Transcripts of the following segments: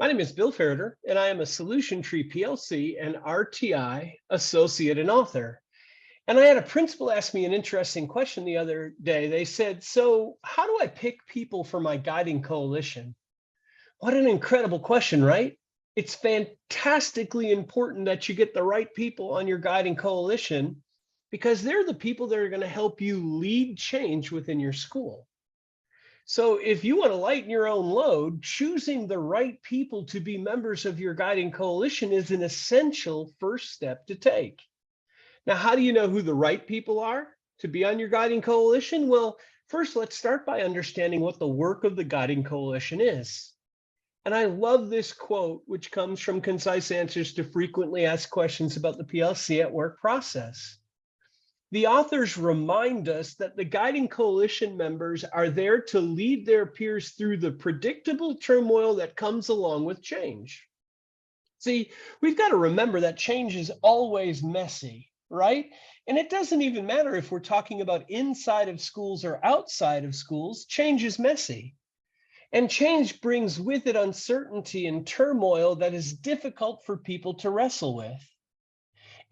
My name is Bill Ferriter, and I am a Solution Tree PLC and RTI associate and author. And I had a principal ask me an interesting question the other day. They said, "So, how do I pick people for my guiding coalition?" What an incredible question, right? It's fantastically important that you get the right people on your guiding coalition because they're the people that are going to help you lead change within your school. So if you want to lighten your own load, choosing the right people to be members of your guiding coalition is an essential first step to take. Now, how do you know who the right people are to be on your guiding coalition? Well, first, let's start by understanding what the work of the guiding coalition is. And I love this quote, which comes from Concise Answers to Frequently Asked Questions about the PLC at Work process. The authors remind us that the guiding coalition members are there to lead their peers through the predictable turmoil that comes along with change. See, we've got to remember that change is always messy, right? And it doesn't even matter if we're talking about inside of schools or outside of schools, change is messy. And change brings with it uncertainty and turmoil that is difficult for people to wrestle with.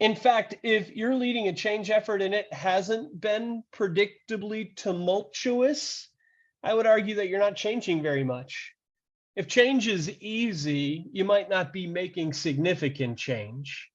In fact, if you're leading a change effort and it hasn't been predictably tumultuous, I would argue that you're not changing very much. If change is easy, you might not be making significant change.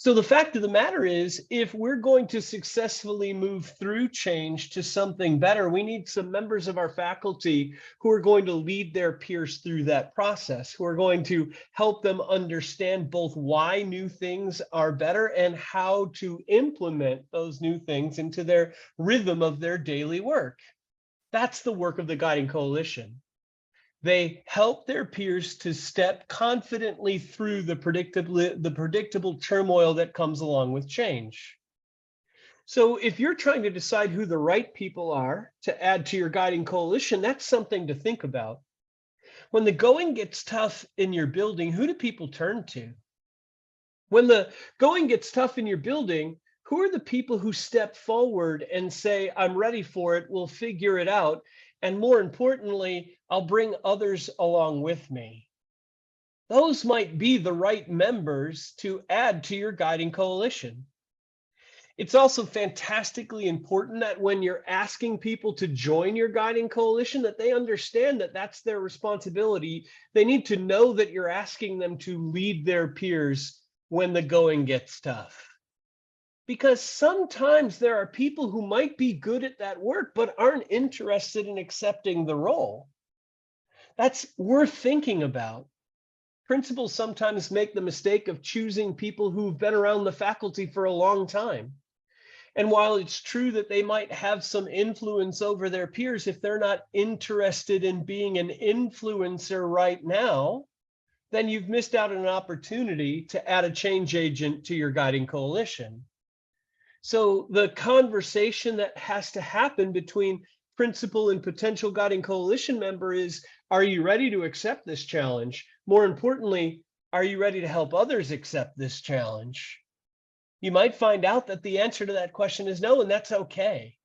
So the fact of the matter is, if we're going to successfully move through change to something better, we need some members of our faculty who are going to lead their peers through that process, who are going to help them understand both why new things are better and how to implement those new things into their rhythm of their daily work. That's the work of the guiding coalition. They help their peers to step confidently through the predictable turmoil that comes along with change. So if you're trying to decide who the right people are to add to your guiding coalition, that's something to think about. When the going gets tough in your building, who do people turn to? When the going gets tough in your building, who are the people who step forward and say, "I'm ready for it, we'll figure it out. And more importantly, I'll bring others along with me"? Those might be the right members to add to your guiding coalition. It's also fantastically important that when you're asking people to join your guiding coalition, that they understand that that's their responsibility. They need to know that you're asking them to lead their peers when the going gets tough. Because sometimes there are people who might be good at that work, but aren't interested in accepting the role. That's worth thinking about. Principals sometimes make the mistake of choosing people who've been around the faculty for a long time. And while it's true that they might have some influence over their peers, if they're not interested in being an influencer right now, then you've missed out on an opportunity to add a change agent to your guiding coalition. So the conversation that has to happen between principal and potential guiding coalition member is, are you ready to accept this challenge? More importantly, are you ready to help others accept this challenge? You might find out that the answer to that question is no, and that's okay.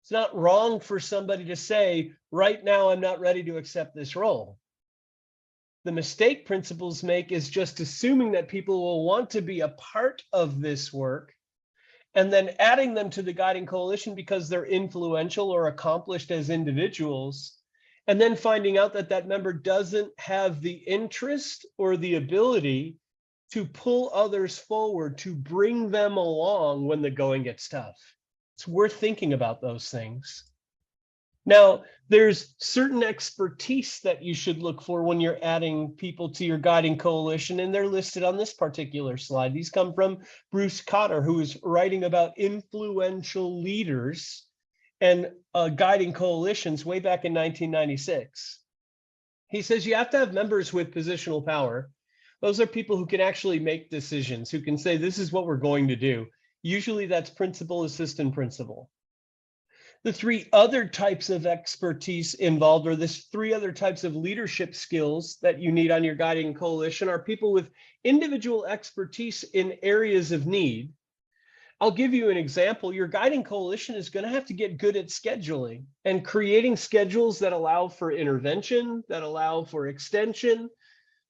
It's not wrong for somebody to say, right now, I'm not ready to accept this role. The mistake principals make is just assuming that people will want to be a part of this work and then adding them to the guiding coalition because they're influential or accomplished as individuals, and then finding out that that member doesn't have the interest or the ability to pull others forward, to bring them along when the going gets tough. It's worth thinking about those things. Now, there's certain expertise that you should look for when you're adding people to your guiding coalition, and they're listed on this particular slide. These come from Bruce Cotter, who is writing about influential leaders and guiding coalitions way back in 1996. He says you have to have members with positional power. Those are people who can actually make decisions, who can say, this is what we're going to do. Usually that's principal, assistant principal. The three other types of expertise involved, or this three other types of leadership skills that you need on your guiding coalition, are people with individual expertise in areas of need. I'll give you an example. Your guiding coalition is going to have to get good at scheduling and creating schedules that allow for intervention, that allow for extension,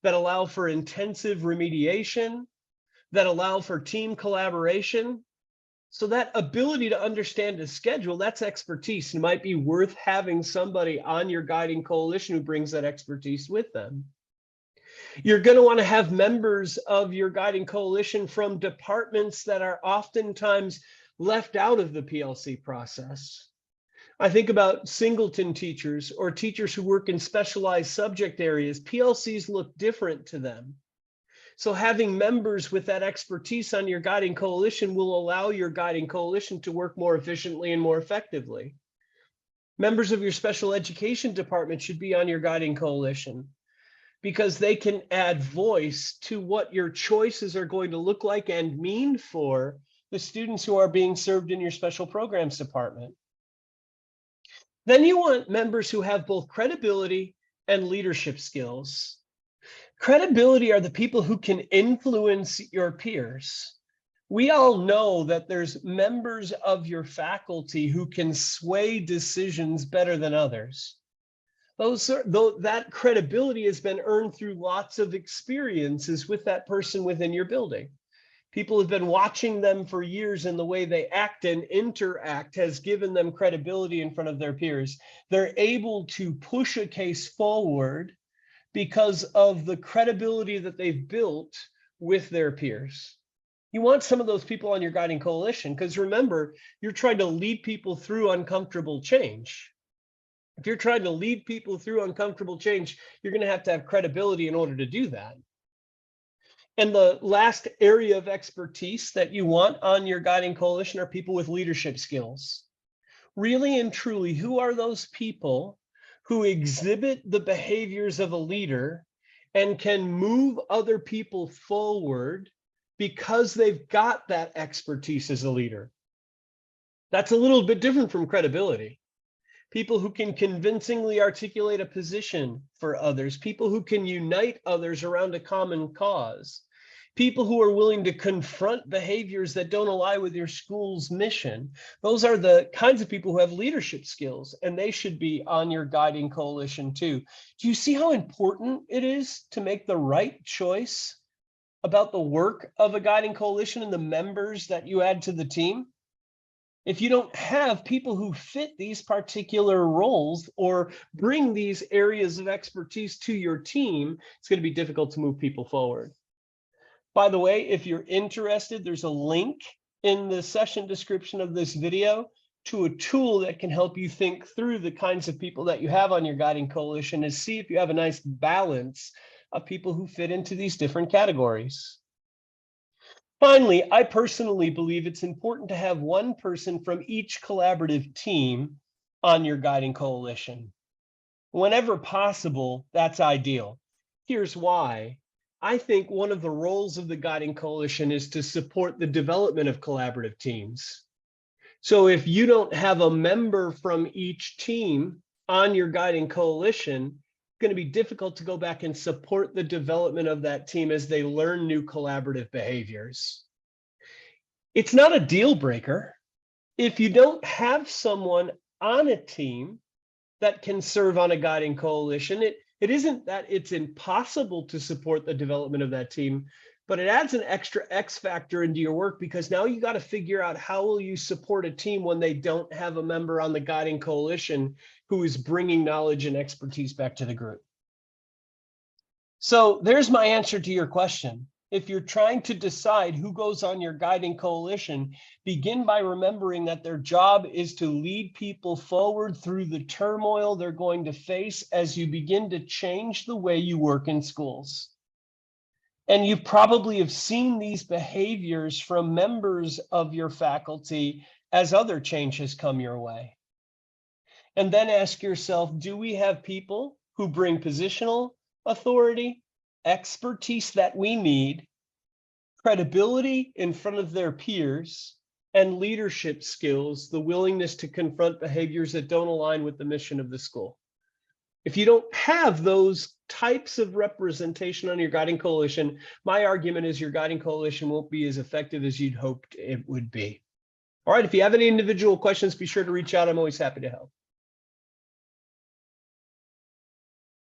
that allow for intensive remediation, that allow for team collaboration. So that ability to understand a schedule, that's expertise. It might be worth having somebody on your guiding coalition who brings that expertise with them. You're going to want to have members of your guiding coalition from departments that are oftentimes left out of the PLC process. I think about singleton teachers or teachers who work in specialized subject areas. PLCs look different to them. So having members with that expertise on your guiding coalition will allow your guiding coalition to work more efficiently and more effectively. Members of your special education department should be on your guiding coalition because they can add voice to what your choices are going to look like and mean for the students who are being served in your special programs department. Then you want members who have both credibility and leadership skills. Credibility are the people who can influence your peers. We all know that there's members of your faculty who can sway decisions better than others. That credibility has been earned through lots of experiences with that person within your building. People have been watching them for years, and the way they act and interact has given them credibility in front of their peers. They're able to push a case forward because of the credibility that they've built with their peers. You want some of those people on your guiding coalition because remember, you're trying to lead people through uncomfortable change. If you're trying to lead people through uncomfortable change, you're going to have credibility in order to do that. And the last area of expertise that you want on your guiding coalition are people with leadership skills. Really and truly, who are those people who exhibit the behaviors of a leader and can move other people forward because they've got that expertise as a leader? That's a little bit different from credibility. People who can convincingly articulate a position for others, people who can unite others around a common cause, people who are willing to confront behaviors that don't align with your school's mission. Those are the kinds of people who have leadership skills, and they should be on your guiding coalition too. Do you see how important it is to make the right choice about the work of a guiding coalition and the members that you add to the team? If you don't have people who fit these particular roles or bring these areas of expertise to your team, it's going to be difficult to move people forward. By the way, if you're interested, there's a link in the session description of this video to a tool that can help you think through the kinds of people that you have on your guiding coalition and see if you have a nice balance of people who fit into these different categories. Finally, I personally believe it's important to have one person from each collaborative team on your guiding coalition. Whenever possible, that's ideal. Here's why. I think one of the roles of the guiding coalition is to support the development of collaborative teams. So if you don't have a member from each team on your guiding coalition, it's going to be difficult to go back and support the development of that team as they learn new collaborative behaviors. It's not a deal breaker. If you don't have someone on a team that can serve on a guiding coalition, it isn't that it's impossible to support the development of that team, but it adds an extra X factor into your work because now you got to figure out how will you support a team when they don't have a member on the guiding coalition who is bringing knowledge and expertise back to the group. So there's my answer to your question. If you're trying to decide who goes on your guiding coalition, begin by remembering that their job is to lead people forward through the turmoil they're going to face as you begin to change the way you work in schools. And you probably have seen these behaviors from members of your faculty as other changes come your way. And then ask yourself, do we have people who bring positional authority, expertise that we need, credibility in front of their peers, and leadership skills, the willingness to confront behaviors that don't align with the mission of the school? If you don't have those types of representation on your guiding coalition, my argument is your guiding coalition won't be as effective as you'd hoped it would be. All right, if you have any individual questions, be sure to reach out. I'm always happy to help.